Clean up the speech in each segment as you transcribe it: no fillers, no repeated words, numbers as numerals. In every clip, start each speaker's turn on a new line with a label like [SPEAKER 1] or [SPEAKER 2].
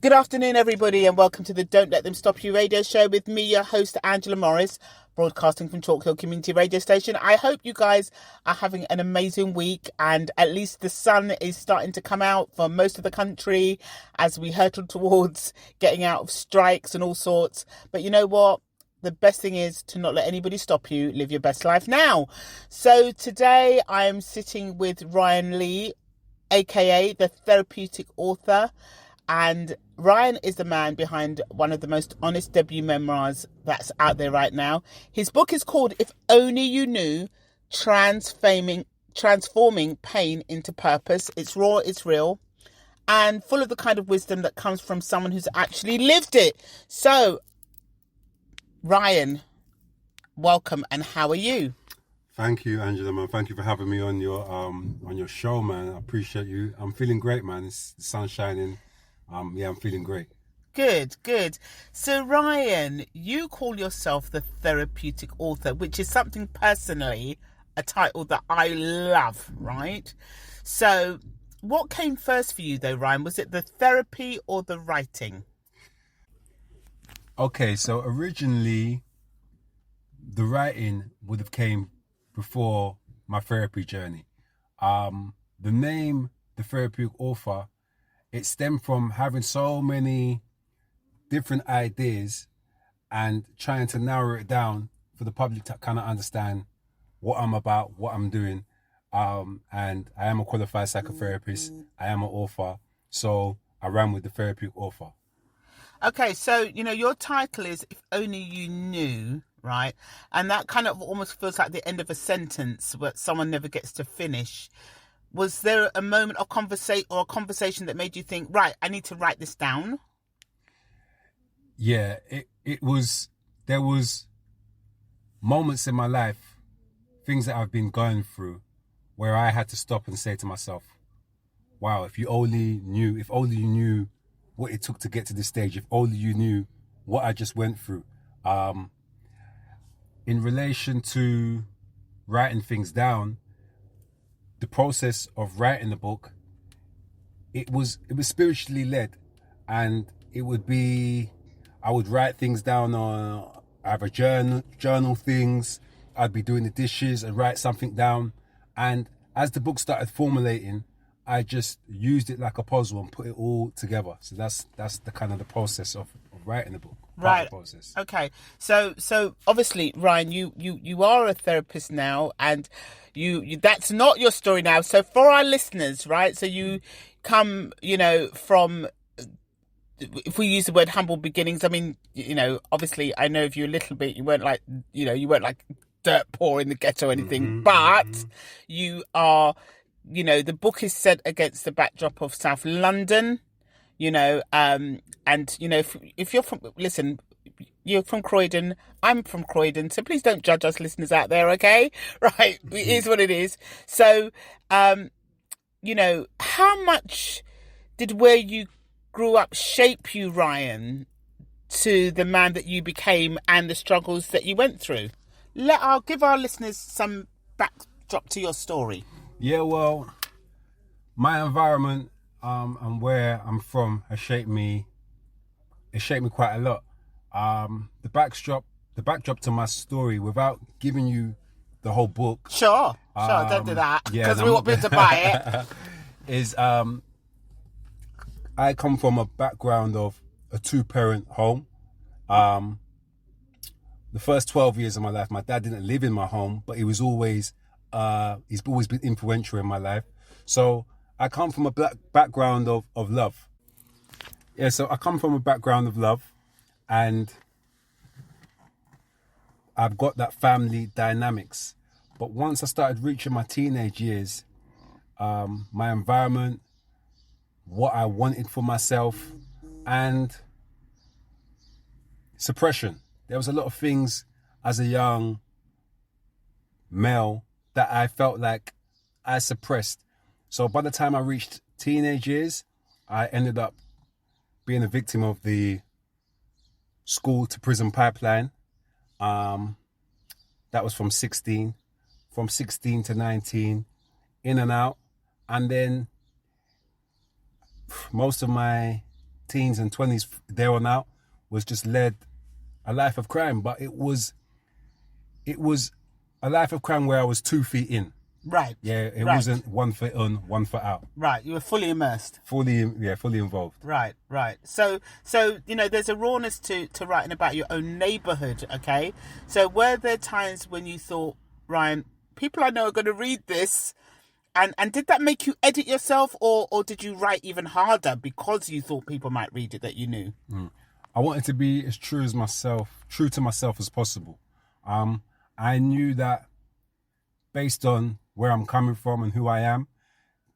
[SPEAKER 1] Good afternoon, everybody, and welcome to the Don't Let Them Stop You radio show with me, your host, Angela Morris, broadcasting from Chalkhill Community Radio Station. I hope you guys are having an amazing week, and at least the sun is starting to come out for most of the country as we hurtle towards getting out of strikes and all sorts. But you know what? The best thing is to not let anybody stop you. Live your best life now. So today I am sitting with Ryan Lee, aka the Therapeutic author. And Ryan is the man behind one of the most honest debut memoirs that's out there right now. His book is called If Only You Knew, Transforming Pain into Purpose. It's raw, it's real, and full of the kind of wisdom that comes from someone who's actually lived it. So, Ryan, welcome, and how are you?
[SPEAKER 2] Thank you, Angela, man. Thank you for having me on your show, man. I appreciate you. I'm feeling great, man. The sun's shining. I'm feeling great.
[SPEAKER 1] Good. So, Ryan, you call yourself the Therapeutic author, which is something personally, a title that I love, right? So, what came first for you, though, Ryan? Was it the therapy or the writing?
[SPEAKER 2] Okay, so originally, the writing would have came before my therapy journey. The name, the Therapeutic author, it stemmed from having so many different ideas and trying to narrow it down for the public to kind of understand what I'm about, what I'm doing. And I am a qualified psychotherapist. I am an author. So I ran with the Therapeutic author.
[SPEAKER 1] Okay, so, your title is If Only You Knew, right? And that kind of almost feels like the end of a sentence where someone never gets to finish. Was there a moment of conversation that made you think, right, I need to write this down?
[SPEAKER 2] Yeah, there was moments in my life, things that I've been going through, where I had to stop and say to myself, wow, if only you knew what it took to get to this stage, if only you knew what I just went through. In relation to writing things down, the process of writing the book, it was spiritually led, and I would write things down on either journal things. I'd be doing the dishes and write something down, and as the book started formulating, I just used it like a puzzle and put it all together. So that's the kind of the process of writing the book.
[SPEAKER 1] Right.
[SPEAKER 2] Process.
[SPEAKER 1] Okay. So obviously, Ryan, you are a therapist now, and you that's not your story now. So for our listeners, right? So you come, from, if we use the word humble beginnings, I mean, obviously I know of you a little bit. You weren't like dirt poor in the ghetto or anything, but you are, the book is set against the backdrop of South London. If you're you're from Croydon, I'm from Croydon, so please don't judge us listeners out there, okay? Right, it is what it is. So, how much did where you grew up shape you, Ryan, to the man that you became and the struggles that you went through? I'll give our listeners some backdrop to your story.
[SPEAKER 2] Yeah, well, my environment and where I'm from has shaped me. It shaped me quite a lot. The backdrop to my story, without giving you the whole book.
[SPEAKER 1] Sure, don't do that, because we want people to buy it.
[SPEAKER 2] Is I come from a background of a two-parent home. The first 12 years of my life, my dad didn't live in my home, but he's always been influential in my life. So I come from a background of love. Yeah, so I come from a background of love, and I've got that family dynamics. But once I started reaching my teenage years, my environment, what I wanted for myself, and suppression. There was a lot of things as a young male that I felt like I suppressed. So by the time I reached teenage years, I ended up being a victim of the school to prison pipeline. That was from 16 to 19, in and out. And then most of my teens and 20s there on out was just led a life of crime, but it was a life of crime where I was 2 feet in.
[SPEAKER 1] Right.
[SPEAKER 2] Yeah, it
[SPEAKER 1] right.
[SPEAKER 2] wasn't 1 foot on, 1 foot out.
[SPEAKER 1] Right, you were fully immersed.
[SPEAKER 2] Fully involved.
[SPEAKER 1] Right. So there's a rawness to writing about your own neighbourhood. Okay, so were there times when you thought, Ryan, people I know are going to read this, and did that make you edit yourself, or did you write even harder because you thought people might read it that you knew?
[SPEAKER 2] I wanted to be as true to myself as possible. I knew that based on where I'm coming from and who I am,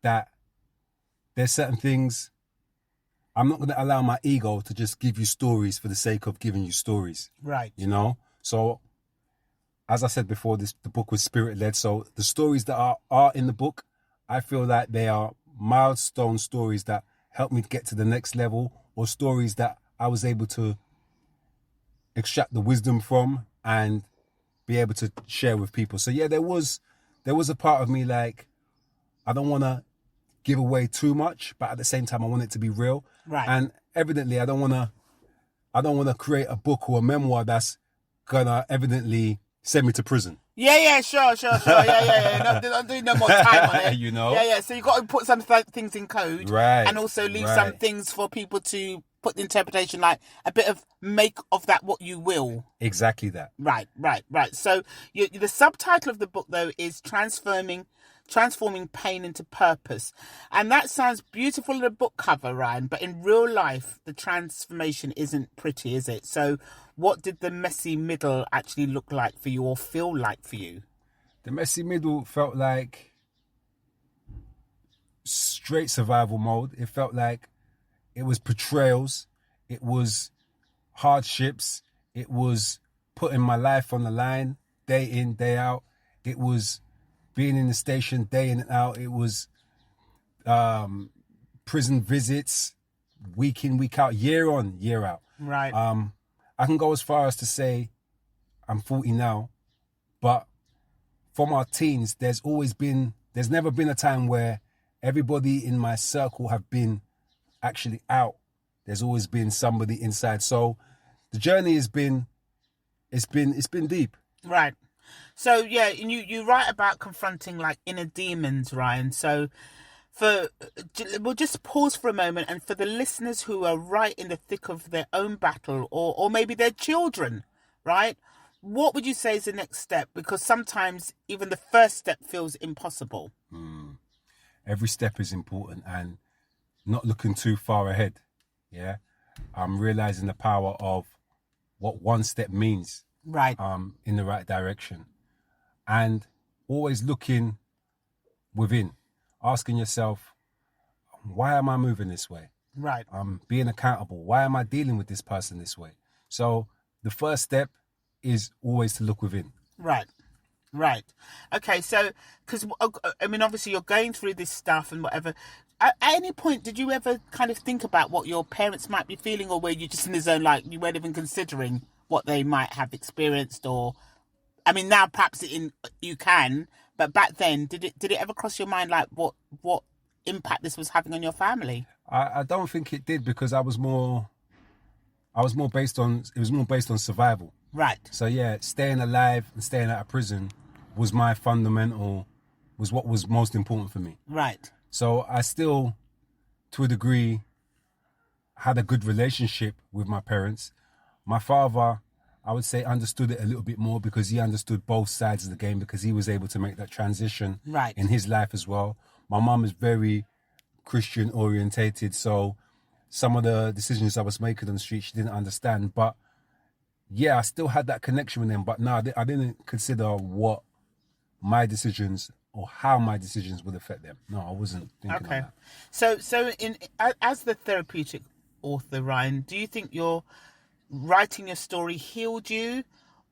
[SPEAKER 2] that there's certain things I'm not going to allow my ego to just give you stories for the sake of giving you stories.
[SPEAKER 1] Right.
[SPEAKER 2] So as I said before, the book was spirit-led. So the stories that are in the book, I feel that they are milestone stories that help me get to the next level, or stories that I was able to extract the wisdom from and be able to share with people. So yeah, there was a part of me like, I don't want to give away too much, but at the same time I want it to be real.
[SPEAKER 1] Right.
[SPEAKER 2] And evidently I don't want to create a book or a memoir that's gonna evidently send me to prison.
[SPEAKER 1] Yeah, sure. Yeah. No, I'm doing no more time on it. Yeah. So you got to put some things in code,
[SPEAKER 2] right?
[SPEAKER 1] And also leave some things for people to put the interpretation, like a bit of make of that what you will.
[SPEAKER 2] Exactly that.
[SPEAKER 1] Right. So the subtitle of the book, though, is transforming pain into purpose, and that sounds beautiful in a book cover, Ryan. But in real life, the transformation isn't pretty, is it? So, what did the messy middle actually look like for you, or feel like for you?
[SPEAKER 2] The messy middle felt like straight survival mode. It felt like it was betrayals, it was hardships, it was putting my life on the line day in, day out. It was being in the station day in and out. It was prison visits, week in, week out, year on, year out.
[SPEAKER 1] Right.
[SPEAKER 2] I can go as far as to say I'm 40 now, but from our teens, there's never been a time where everybody in my circle have been actually out. There's always been somebody inside. So the journey it's been deep.
[SPEAKER 1] Right. So yeah, you write about confronting like inner demons, Ryan. So we'll just pause for a moment, and for the listeners who are right in the thick of their own battle, or maybe their children, right? What would you say is the next step? Because sometimes even the first step feels impossible.
[SPEAKER 2] Every step is important, and not looking too far ahead. Yeah. I'm realizing the power of what one step means.
[SPEAKER 1] Right.
[SPEAKER 2] In the right direction. And always looking within, asking yourself, why am I moving this way?
[SPEAKER 1] Right.
[SPEAKER 2] Being accountable. Why am I dealing with this person this way? So the first step is always to look within.
[SPEAKER 1] Right. Okay, so, because, I mean, obviously you're going through this stuff and whatever. At any point, did you ever kind of think about what your parents might be feeling, or were you just in the zone, like you weren't even considering what they might have experienced? Or, I mean, now perhaps you can, but back then, did it ever cross your mind, like what impact this was having on your family?
[SPEAKER 2] I don't think it did, because it was more based on survival.
[SPEAKER 1] Right.
[SPEAKER 2] So yeah, staying alive and staying out of prison was what was most important for me.
[SPEAKER 1] Right.
[SPEAKER 2] So I still, to a degree, had a good relationship with my parents. My father, I would say, understood it a little bit more, because he understood both sides of the game, because he was able to make that transition in his life as well. My mum is very Christian orientated, so some of the decisions I was making on the street, she didn't understand. But yeah, I still had that connection with them. But no, I didn't consider what my decisions or how my decisions would affect them. No, I wasn't thinking of that.
[SPEAKER 1] So as the therapeutic author, Ryan, do you think your writing your story healed you,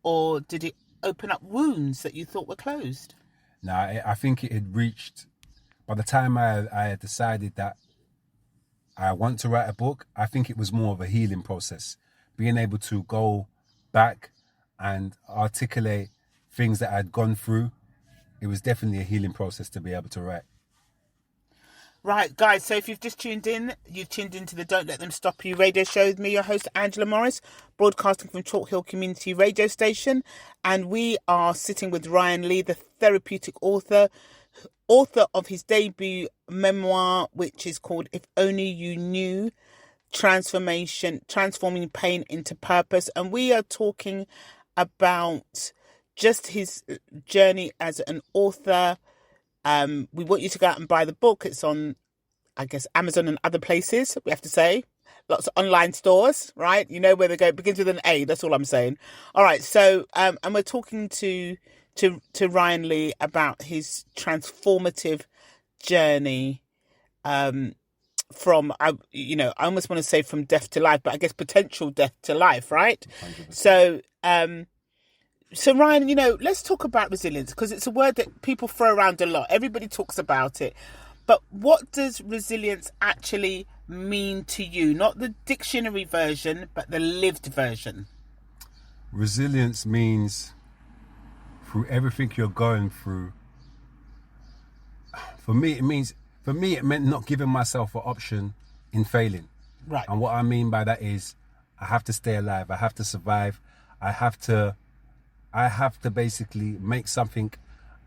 [SPEAKER 1] or did it open up wounds that you thought were closed?
[SPEAKER 2] No, I think it had reached, by the time I had decided that I want to write a book, I think it was more of a healing process. Being able to go back and articulate things that I'd gone through, it was definitely a healing process to be able to write.
[SPEAKER 1] Right, guys, so if you've just tuned in, you've tuned into the Don't Let Them Stop You radio show with me, your host, Angela Morris, broadcasting from Chalkhill Community Radio Station. And we are sitting with Ryan Lee, the therapeutic author of his debut memoir, which is called If Only You Knew, Transforming Pain into Purpose. And we are talking about just his journey as an author. We want you to go out and buy the book. It's on, I guess, Amazon and other places, we have to say. Lots of online stores, right? You know where they go. It begins with an A. That's all I'm saying. All right. So, and we're talking to Ryan Lee about his transformative journey, from, I almost want to say from death to life, but I guess potential death to life, right? 100%. So Ryan, let's talk about resilience, because it's a word that people throw around a lot. Everybody talks about it. But what does resilience actually mean to you? Not the dictionary version, but the lived version.
[SPEAKER 2] Resilience means, through everything you're going through, for me it meant not giving myself an option in failing.
[SPEAKER 1] Right.
[SPEAKER 2] And what I mean by that is I have to stay alive. I have to survive. I have to basically make something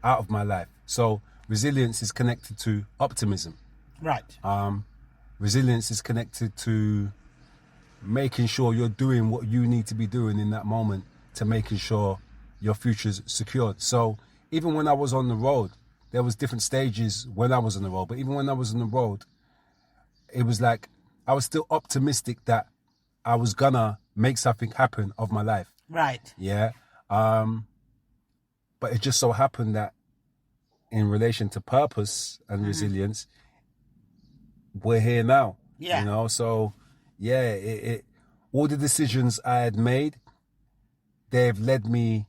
[SPEAKER 2] out of my life. So resilience is connected to optimism.
[SPEAKER 1] Right.
[SPEAKER 2] Resilience is connected to making sure you're doing what you need to be doing in that moment to making sure your future's secured. So even when I was on the road, there was different stages when I was on the road. But even when I was on the road, it was like I was still optimistic that I was gonna make something happen of my life.
[SPEAKER 1] Right.
[SPEAKER 2] Yeah. But it just so happened that in relation to purpose and resilience, we're here now.
[SPEAKER 1] Yeah.
[SPEAKER 2] So yeah, all the decisions I had made, they've led me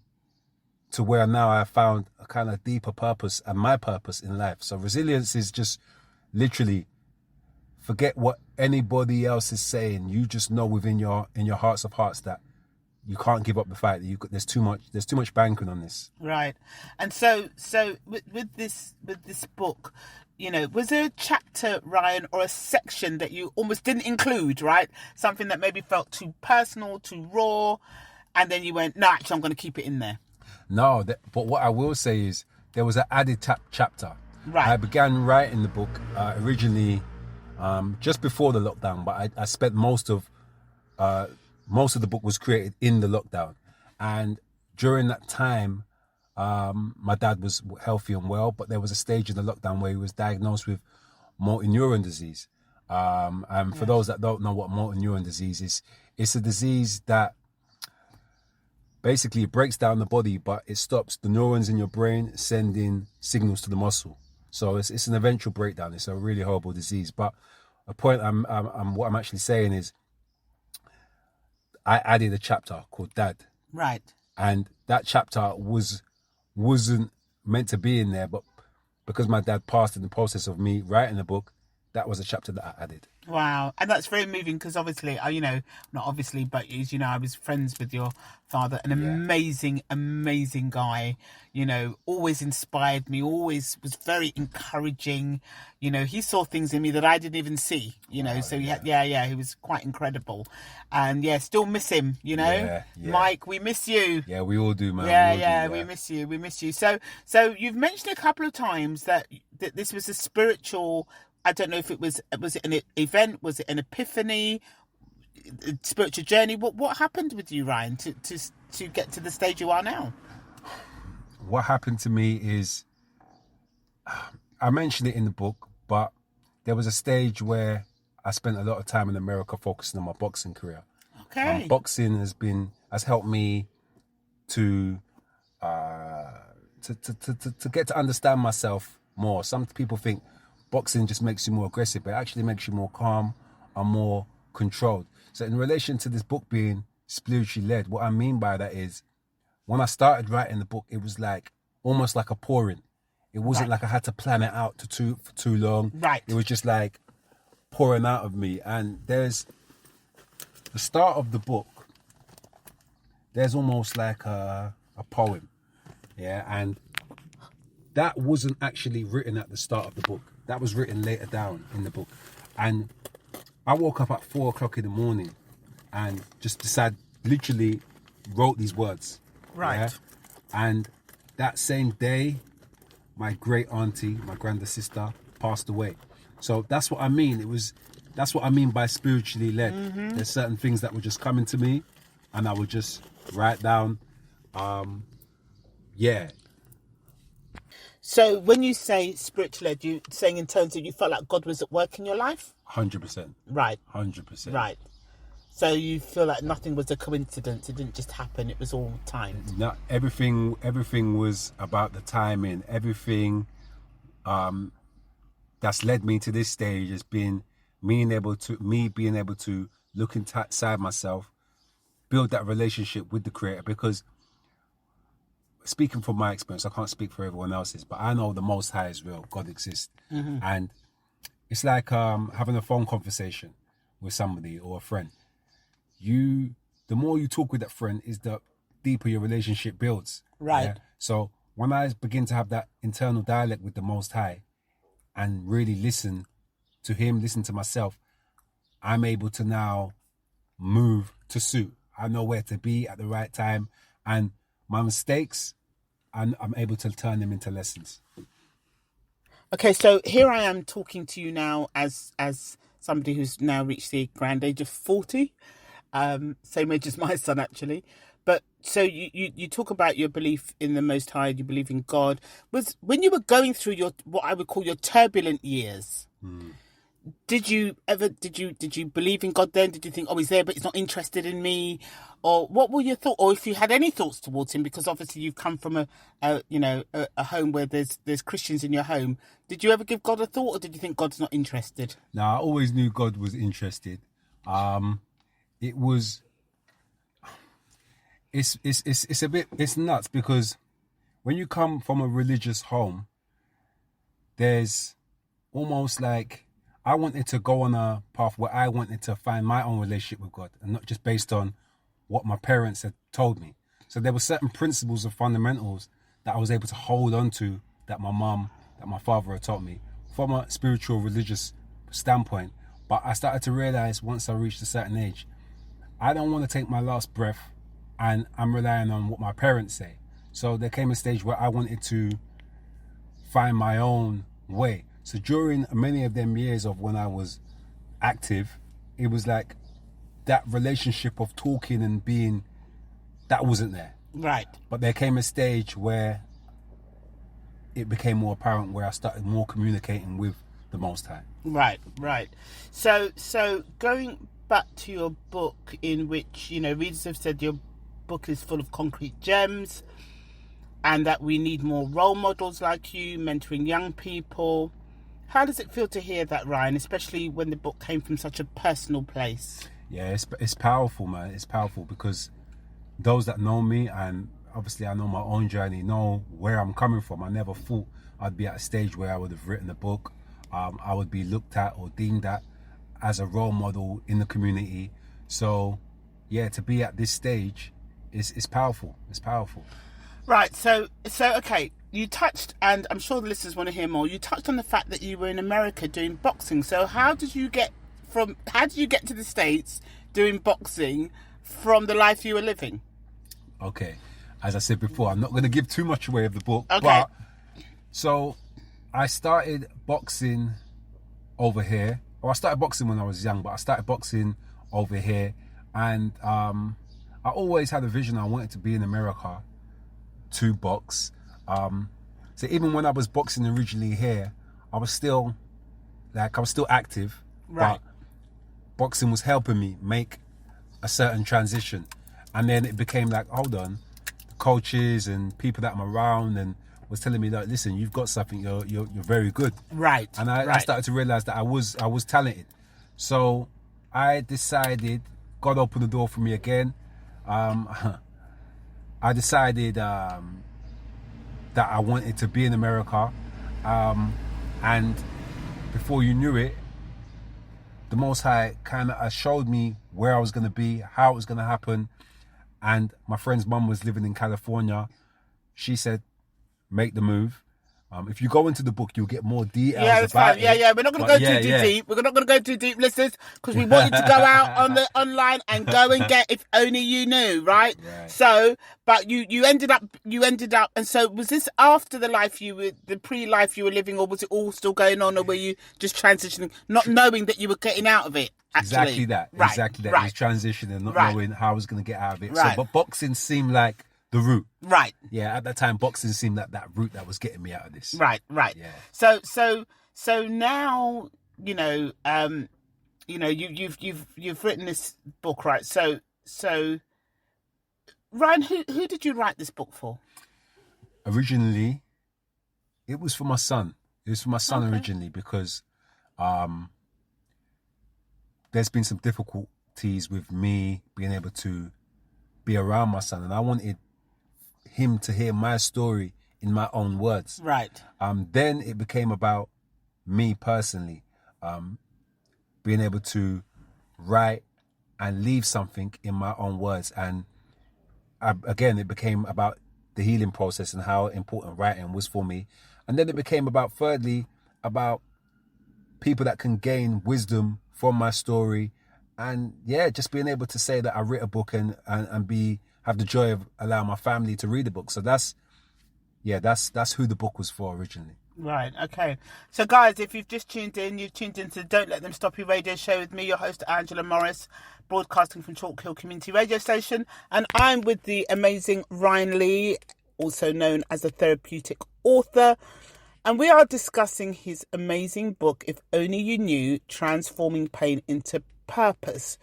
[SPEAKER 2] to where now I found a kind of deeper purpose and my purpose in life. So resilience is just literally forget what anybody else is saying. You just know within your hearts of hearts that you can't give up the fight. There's too much banking on this.
[SPEAKER 1] Right. And so with this book, was there a chapter, Ryan, or a section that you almost didn't include, right? Something that maybe felt too personal, too raw, and then you went, no, actually, I'm going to keep it in there.
[SPEAKER 2] No, but what I will say is there was an added chapter.
[SPEAKER 1] Right.
[SPEAKER 2] I began writing the book originally just before the lockdown, but I spent most of the book was created in the lockdown. And during that time, my dad was healthy and well, but there was a stage in the lockdown where he was diagnosed with motor neuron disease. And for those that don't know what motor neuron disease is, it's a disease that basically it breaks down the body, but it stops the neurons in your brain sending signals to the muscle. So it's an eventual breakdown. It's a really horrible disease. But a point what I'm actually saying is I added a chapter called Dad.
[SPEAKER 1] Right.
[SPEAKER 2] And that chapter wasn't meant to be in there, but because my dad passed in the process of me writing the book, that was a chapter that I added.
[SPEAKER 1] Wow. And that's very moving because obviously, not obviously, but as you know, I was friends with your father, an amazing, amazing guy, always inspired me, always was very encouraging. He saw things in me that I didn't even see, so he was quite incredible. And still miss him, Mike, we miss you.
[SPEAKER 2] Yeah, we all do, man.
[SPEAKER 1] We miss you. So you've mentioned a couple of times that this was a spiritual, I don't know if was it an event, was it an epiphany, spiritual journey? What happened with you, Ryan, to get to the stage you are now?
[SPEAKER 2] What happened to me is, I mentioned it in the book, but there was a stage where I spent a lot of time in America focusing on my boxing career.
[SPEAKER 1] Okay.
[SPEAKER 2] Boxing has helped me to get to understand myself more. Some people think boxing just makes you more aggressive, but it actually makes you more calm and more controlled. So in relation to this book being spiritually led, what I mean by that is when I started writing the book, it was like almost like a pouring. It wasn't like I had to plan it out for too long.
[SPEAKER 1] Right.
[SPEAKER 2] It was just like pouring out of me. And there's the start of the book, there's almost like a poem. Yeah. And that wasn't actually written at the start of the book. that was written later down in the book. And I woke up at 4 o'clock in the morning and just literally wrote these words.
[SPEAKER 1] Right.
[SPEAKER 2] Yeah? And that same day, my great auntie, my grandest sister, passed away. So that's what I mean. That's what I mean by spiritually led. There's certain things that were just coming to me, and I would just write down. Yeah.
[SPEAKER 1] So when you say spiritual led, you saying in terms of you felt like God was at work in your life?
[SPEAKER 2] 100%.
[SPEAKER 1] Right.
[SPEAKER 2] 100%.
[SPEAKER 1] Right. So you feel like nothing was a coincidence. It didn't just happen. It was all timed.
[SPEAKER 2] No, everything was about the timing. Everything that's led me to this stage has been me being able to look inside myself, build that relationship with the Creator. Because speaking from my experience, I can't speak for everyone else's, but I know the Most High is real. God exists, and it's like having a phone conversation with somebody or a friend. The more you talk with that friend, is the deeper your relationship builds.
[SPEAKER 1] Right.
[SPEAKER 2] Yeah? So when I begin to have that internal dialogue with the Most High, and really listen to Him, listen to myself, I'm able to now move to suit. I know where to be at the right time, and my mistakes, I'm able to turn them into lessons.
[SPEAKER 1] Okay, so here I am talking to you now as somebody who's now reached the grand age of 40, same age as my son actually. But so you talk about your belief in the Most High, you believe in God. Was when you were going through your what I would call your turbulent years. Did you believe in God then? Did you think, oh, he's there, but he's not interested in me? Or what were your thoughts? Or if you had any thoughts towards him, because obviously you've come from a home where there's Christians in your home. Did you ever give God a thought, or did you think God's not interested?
[SPEAKER 2] No, I always knew God was interested. It's nuts, because when you come from a religious home, there's almost like, I wanted to go on a path where I wanted to find my own relationship with God, and not just based on what my parents had told me. So there were certain principles and fundamentals that I was able to hold on to, that my mum, that my father had taught me from a spiritual, religious standpoint. But I started to realize once I reached a certain age, I don't want to take my last breath and I'm relying on what my parents say. So there came a stage where I wanted to find my own way. So during many of them years of when I was active, it was like that relationship of talking and being, that wasn't there.
[SPEAKER 1] Right.
[SPEAKER 2] But there came a stage where it became more apparent, where I started more communicating with the Most High.
[SPEAKER 1] Right. So going back to your book, in which, readers have said your book is full of concrete gems, and that we need more role models like you, mentoring young people. How does it feel to hear that, Ryan, especially when the book came from such a personal place?
[SPEAKER 2] Yeah, it's powerful, man. It's powerful because those that know me, and obviously I know my own journey, know where I'm coming from. I never thought I'd be at a stage where I would have written a book. I would be looked at or deemed at as a role model in the community. So, yeah, to be at this stage is powerful. It's powerful.
[SPEAKER 1] Right. So okay. You touched, and I'm sure the listeners want to hear more. You touched on the fact that you were in America doing boxing. So how did you get to the States doing boxing from the life you were living?
[SPEAKER 2] Okay. As I said before, I'm not going to give too much away of the book.
[SPEAKER 1] Okay.
[SPEAKER 2] But, so I started boxing over here. Well, I started boxing when I was young, but I started boxing over here. And I always had a vision. I wanted to be in America to box. So even when I was boxing originally here, I was still active.
[SPEAKER 1] Right.
[SPEAKER 2] But boxing was helping me make a certain transition. And then it became like, hold on, the coaches and people that I'm around and was telling me, like, listen, you've got something, you're very good.
[SPEAKER 1] Right.
[SPEAKER 2] And I started to realize that I was talented. So I decided, God opened the door for me again. I decided that I wanted to be in America, and before you knew it, the Most High kind of showed me where I was going to be, how it was going to happen. And my friend's mum was living in California. She said, make the move. If you go into the book, you'll get more details
[SPEAKER 1] it's
[SPEAKER 2] about
[SPEAKER 1] fine.
[SPEAKER 2] it.
[SPEAKER 1] Yeah. We're not going to go too deep. We're not going to go too deep, listeners, because we want you to go out on the online and go and get If Only You Knew, right? So, but you ended up, and so was this after the pre-life you were living, or was it all still going on, or were you just transitioning, not knowing that you were getting out of it? Actually?
[SPEAKER 2] Exactly that.
[SPEAKER 1] Right.
[SPEAKER 2] It was transitioning, not knowing how I was going to get out of it. So, but boxing seemed like the route.
[SPEAKER 1] Right.
[SPEAKER 2] Yeah, at that time, boxing seemed like that route that was getting me out of this.
[SPEAKER 1] Right. Yeah. So now, you've written this book, right? So Ryan, who did you write this book for?
[SPEAKER 2] Originally, it was for my son. It was for my son originally because there's been some difficulties with me being able to be around my son, and I wanted him to hear my story in my own words.
[SPEAKER 1] Right.
[SPEAKER 2] Then it became about me personally, being able to write and leave something in my own words. And again, it became about the healing process and how important writing was for me. And then it became about, thirdly, about people that can gain wisdom from my story. And just being able to say that I wrote a book and have the joy of allowing my family to read the book. So that's who the book was for originally. Right,
[SPEAKER 1] okay. So guys, if you've just tuned in, you've tuned into the Don't Let Them Stop You radio show with me, your host Angela Morris, broadcasting from Chalkhill Community Radio Station. And I'm with the amazing Ryan Lee, also known as a Therapeutic author. And we are discussing his amazing book, If Only You Knew, Transforming Pain into Purpose.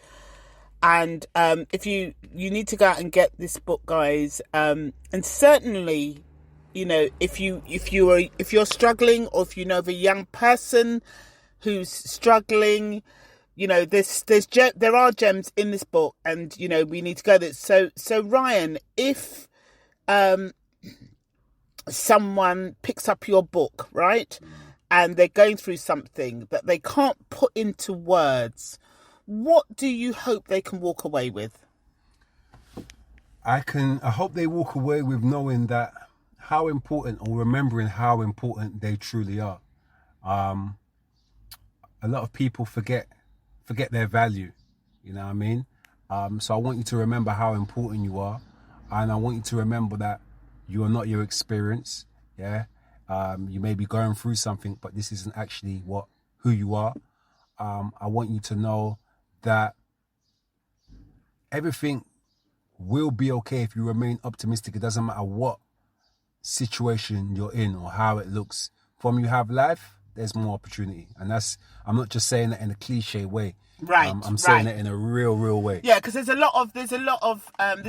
[SPEAKER 1] And if you need to go out and get this book, guys, and certainly, if you're struggling, or if you know of a young person who's struggling, there are gems in this book, and we need to go there. So Ryan, if someone picks up your book, right, and they're going through something that they can't put into words, what do you hope they can walk away with?
[SPEAKER 2] I hope they walk away with knowing that how important, or remembering how important they truly are. A lot of people forget their value, you know what I mean? So I want you to remember how important you are, and I want you to remember that you are not your experience. You may be going through something, but this isn't actually who you are. I want you to know that everything will be okay if you remain optimistic. It doesn't matter what situation you're in or how it looks. From you have life, there's more opportunity. And I'm not just saying that in a cliche way.
[SPEAKER 1] Right.
[SPEAKER 2] I'm saying it in a real way.
[SPEAKER 1] Yeah, because there's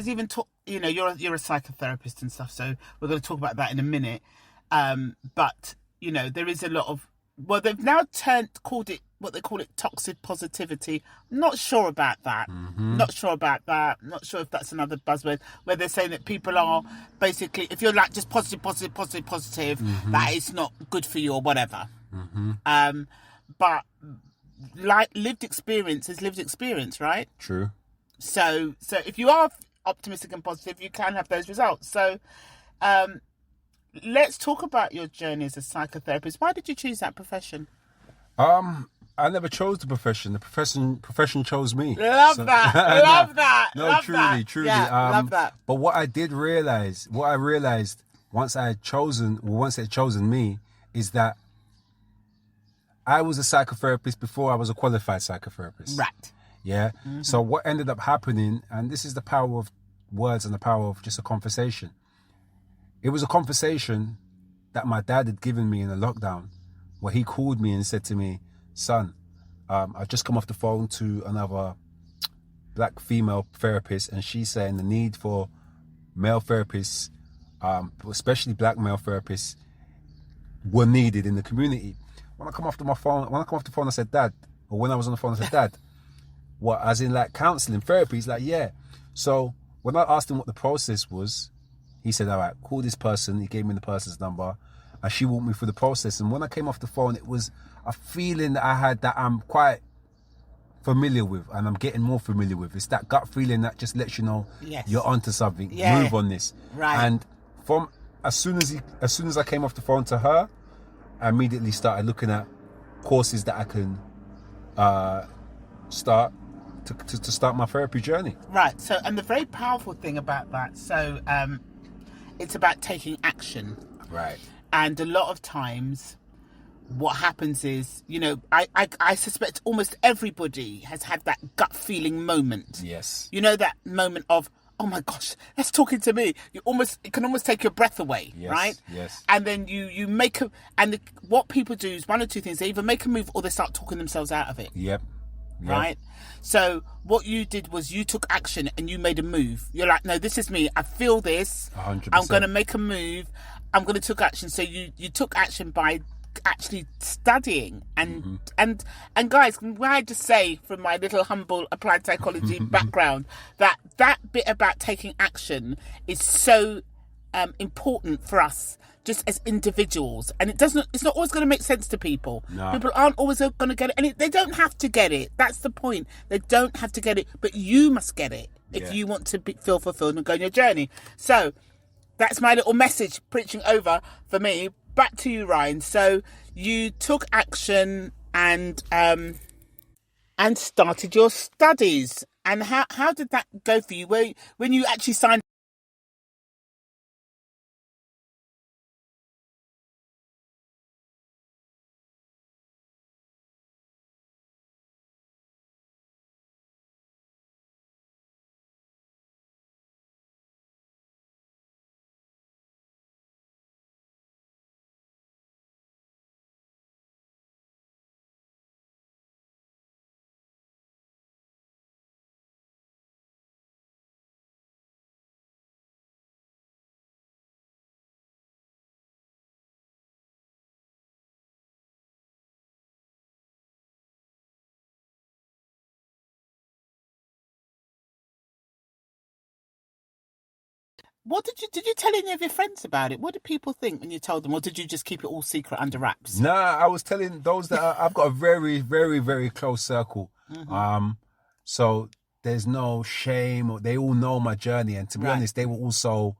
[SPEAKER 1] even talk, you're a psychotherapist and stuff, so we're going to talk about that in a minute. But there is a lot of, they've now called it what they call it, toxic positivity. Not sure about that. Not sure if that's another buzzword, where they're saying that people are basically, if you're like just positive, that it's not good for you or whatever. But like lived experience is lived experience, right?
[SPEAKER 2] True.
[SPEAKER 1] So if you are optimistic and positive, you can have those results. So let's talk about your journey as a psychotherapist. Why did you choose that profession?
[SPEAKER 2] I never chose the profession. The profession chose me.
[SPEAKER 1] Love that.
[SPEAKER 2] No, truly.
[SPEAKER 1] Yeah, love that.
[SPEAKER 2] But what I realized once it had chosen me, is that I was a psychotherapist before I was a qualified psychotherapist.
[SPEAKER 1] Right.
[SPEAKER 2] Yeah. So what ended up happening, and this is the power of words and the power of just a conversation. It was a conversation that my dad had given me in a lockdown, where he called me and said to me, "Son, I've just come off the phone to another black female therapist, and she's saying the need for male therapists, especially black male therapists, were needed in the community." When I come off the phone, I said, "Dad," or when I was on the phone, I said, "Dad, what, as in like counselling, therapy?" He's like, "Yeah." So when I asked him what the process was, he said, "All right, call this person." He gave me the person's number, and she walked me through the process. And when I came off the phone, it was a feeling that I had that I'm quite familiar with, and I'm getting more familiar with. It's that gut feeling that just lets you know, yes, you're onto something. Yeah. Move on this.
[SPEAKER 1] Right.
[SPEAKER 2] And as soon as I came off the phone to her, I immediately started looking at courses that I can start to start my therapy journey.
[SPEAKER 1] Right. So, and the very powerful thing about that, so it's about taking action.
[SPEAKER 2] Right.
[SPEAKER 1] And a lot of times what happens is, you know, I suspect almost everybody has had that gut feeling moment.
[SPEAKER 2] Yes.
[SPEAKER 1] You know, that moment of, oh my gosh, that's talking to me. It can almost take your breath away,
[SPEAKER 2] yes,
[SPEAKER 1] right?
[SPEAKER 2] Yes.
[SPEAKER 1] And then you make what people do is one or two things. They either make a move or they start talking themselves out of it.
[SPEAKER 2] Yep.
[SPEAKER 1] Right? So what you did was you took action and you made a move. You're like, no, this is me. I feel this.
[SPEAKER 2] 100%.
[SPEAKER 1] I'm going to make a move. I'm going to take action. So you took action by actually studying and guys, can I just say from my little humble applied psychology background that bit about taking action is so important for us just as individuals, and it's not always going to make sense to people.
[SPEAKER 2] No.
[SPEAKER 1] People aren't always going to get it, and they don't have to get it. That's the point. They don't have to get it, but you must get it if you want to feel fulfilled and go on your journey. So that's my little message preaching over for me. Back to you, Ryan. So you took action and started your studies. And how did that go for you? When you actually signed? What did you tell any of your friends about it? What did people think when you told them, or did you just keep it all secret under wraps?
[SPEAKER 2] Nah, I was telling those that I've got a very, very, very close circle. So there's no shame, or they all know my journey. And to be honest, they were so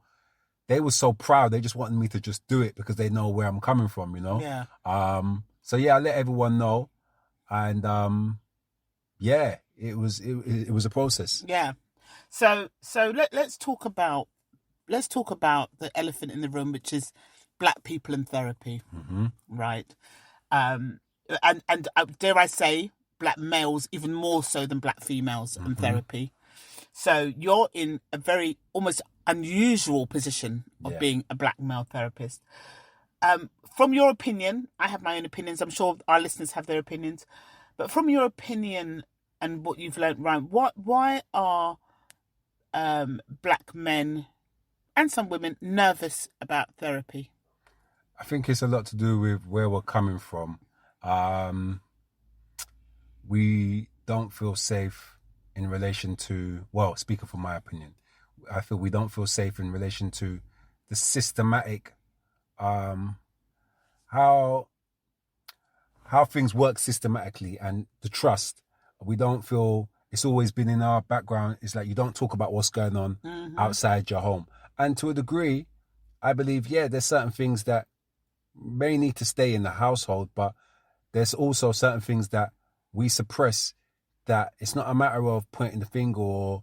[SPEAKER 2] proud. They just wanted me to just do it because they know where I'm coming from, you know?
[SPEAKER 1] Yeah.
[SPEAKER 2] So yeah, I let everyone know. And yeah, it was a process.
[SPEAKER 1] Yeah. So let's talk about the elephant in the room, which is black people in therapy, right? And dare I say, black males even more so than black females in therapy. So you're in a very almost unusual position of being a black male therapist. From your opinion, I have my own opinions. I'm sure our listeners have their opinions, but from your opinion and what you've learned, Ryan, why are black men and some women nervous about therapy?
[SPEAKER 2] I think it's a lot to do with where we're coming from. We don't feel safe in relation to, well, speaking from my opinion, I feel we don't feel safe in relation to the systematic, how things work systematically, and the trust. We don't feel, it's always been in our background. It's like you don't talk about what's going on outside your home. And to a degree, I believe, there's certain things that may need to stay in the household, but there's also certain things that we suppress, that it's not a matter of pointing the finger or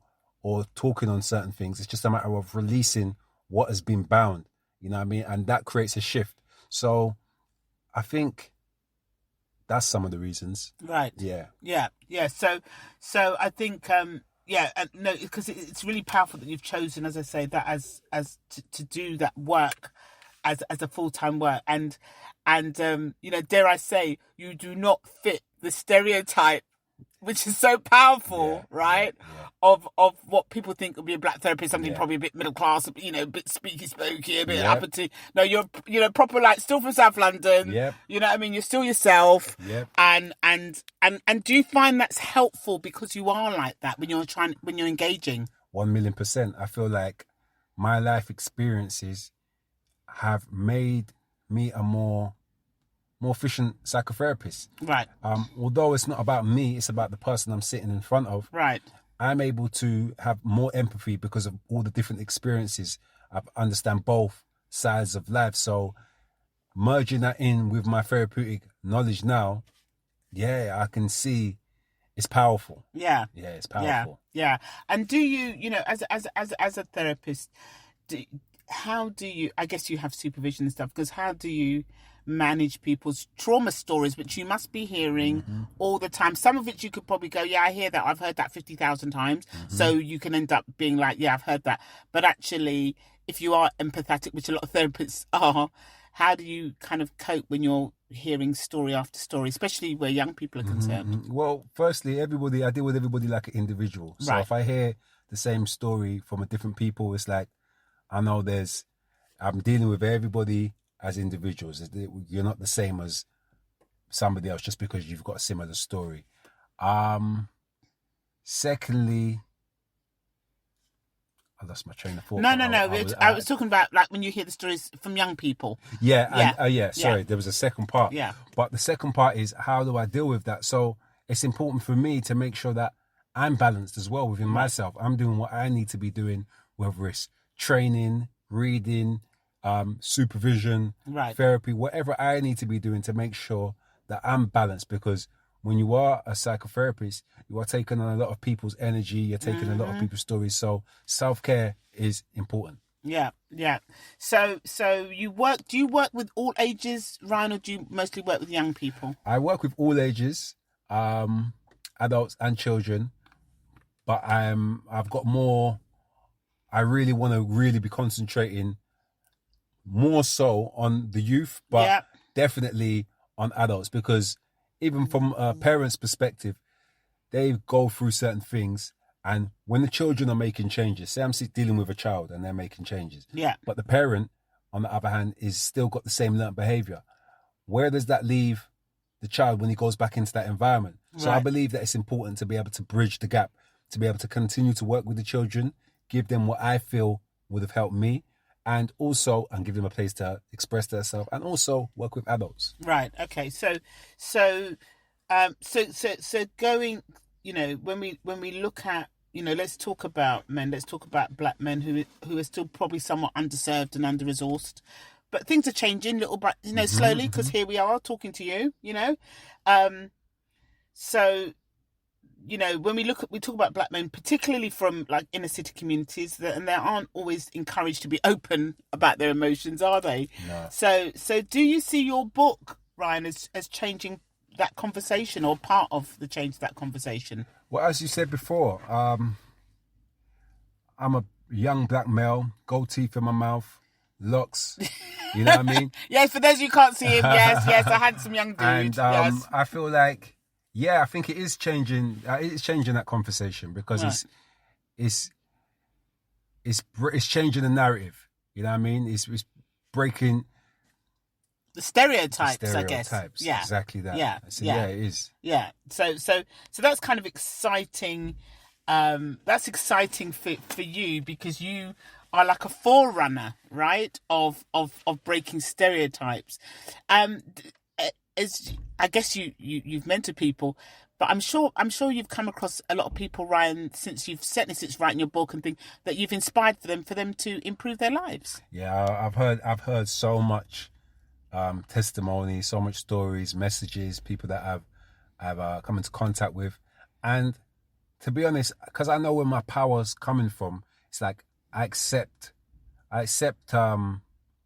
[SPEAKER 2] talking on certain things. It's just a matter of releasing what has been bound, you know what I mean? And that creates a shift. So I think that's some of the reasons.
[SPEAKER 1] Right.
[SPEAKER 2] Yeah.
[SPEAKER 1] So I think, no, because it's really powerful that you've chosen, as I say, that as to do that work as a full-time work, and dare I say, you do not fit the stereotype, which is so powerful, right? Of what people think would be a black therapist, something probably a bit middle class, a bit speaky, a bit uppity. No, you're proper, like, still from South London.
[SPEAKER 2] Yep.
[SPEAKER 1] You know what I mean? You're still yourself.
[SPEAKER 2] Yep.
[SPEAKER 1] And do you find that's helpful because you are like that when you're engaging?
[SPEAKER 2] 1,000,000%. I feel like my life experiences have made me a more efficient psychotherapist.
[SPEAKER 1] Right.
[SPEAKER 2] Although it's not about me, it's about the person I'm sitting in front of.
[SPEAKER 1] Right.
[SPEAKER 2] I'm able to have more empathy because of all the different experiences. I understand both sides of life. So merging that in with my therapeutic knowledge now, yeah, I can see it's powerful.
[SPEAKER 1] Yeah.
[SPEAKER 2] Yeah, it's powerful.
[SPEAKER 1] Yeah. And do you, as a therapist, how do you, I guess you have supervision and stuff, because how do you manage people's trauma stories, which you must be hearing all the time? Some of it you could probably go, yeah, I hear that, I've heard that 50,000 times. So you can end up being like, yeah, I've heard that. But actually, if you are empathetic, which a lot of therapists are, how do you kind of cope when you're hearing story after story, especially where young people are concerned?
[SPEAKER 2] Well, firstly, I deal with everybody like an individual. So if I hear the same story from a different people, it's like, I know I'm dealing with everybody as individuals. You're not the same as somebody else just because you've got a similar story. Secondly, I lost my train of thought.
[SPEAKER 1] No. I was talking about like when you hear the stories from young people.
[SPEAKER 2] Sorry, there was a second part.
[SPEAKER 1] Yeah.
[SPEAKER 2] But the second part is, how do I deal with that? So it's important for me to make sure that I'm balanced as well within myself. I'm doing what I need to be doing, whether it's training, reading, supervision, therapy, whatever I need to be doing to make sure that I'm balanced. Because when you are a psychotherapist, you are taking on a lot of people's energy, you're taking a lot of people's stories. So self-care is important.
[SPEAKER 1] Yeah. So do you work with all ages, Ryan, or do you mostly work with young people?
[SPEAKER 2] I work with all ages, adults and children, but I've got more. I really want to really be concentrating more so on the youth, but definitely on adults, because even from a parent's perspective, they go through certain things, and when the children are making changes, say I'm dealing with a child and they're making changes, but the parent, on the other hand, is still got the same learned behavior. Where does that leave the child when he goes back into that environment? So I believe that it's important to be able to bridge the gap, to be able to continue to work with the children, give them what I feel would have helped me, and give them a place to express themselves, and also work with adults. Right.
[SPEAKER 1] Okay. So going, when we look at, let's talk about men. Let's talk about black men who are still probably somewhat underserved and under-resourced, but things are changing little bit, slowly, because here we are talking to you. So. When we talk about black men, particularly from like inner city communities, and they aren't always encouraged to be open about their emotions, are they?
[SPEAKER 2] No.
[SPEAKER 1] So do you see your book, Ryan, as changing that conversation, or part of the change of that conversation?
[SPEAKER 2] Well, as you said before, I'm a young black male, gold teeth in my mouth, locks. You know what I mean?
[SPEAKER 1] Yes, for those who can't see him, yes, I had some young dude.
[SPEAKER 2] And
[SPEAKER 1] yes.
[SPEAKER 2] I feel like, I think it is changing. It's changing that conversation, because it's changing the narrative. You know what I mean? It's breaking
[SPEAKER 1] the stereotypes, I guess.
[SPEAKER 2] Yeah, exactly that. It is.
[SPEAKER 1] Yeah. So that's kind of exciting. That's exciting for you, because you are like a forerunner, right, of breaking stereotypes. As I guess you've mentored people, but I'm sure you've come across a lot of people, Ryan, since you've sits writing your book and things, that you've inspired for them to improve their lives.
[SPEAKER 2] Yeah, I've heard so much testimony, so much stories, messages, people that I've come into contact with, and to be honest, because I know where my power's coming from, it's like I accept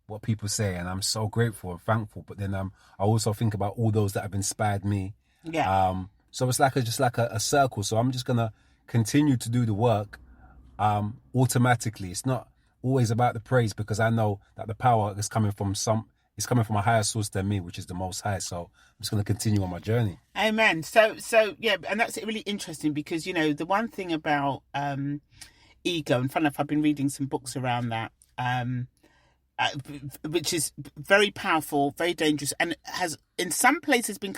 [SPEAKER 2] what people say, and I'm so grateful and thankful. But then I also think about all those that have inspired me.
[SPEAKER 1] Yeah.
[SPEAKER 2] So it's just like a circle. So I'm just gonna continue to do the work automatically. It's not always about the praise, because I know that the power is coming from a higher source than me, which is the Most High. So I'm just gonna continue on my journey.
[SPEAKER 1] Amen. So yeah, and that's really interesting, because the one thing about ego, and funny enough, I've been reading some books around that. Which is very powerful, very dangerous, and has in some places been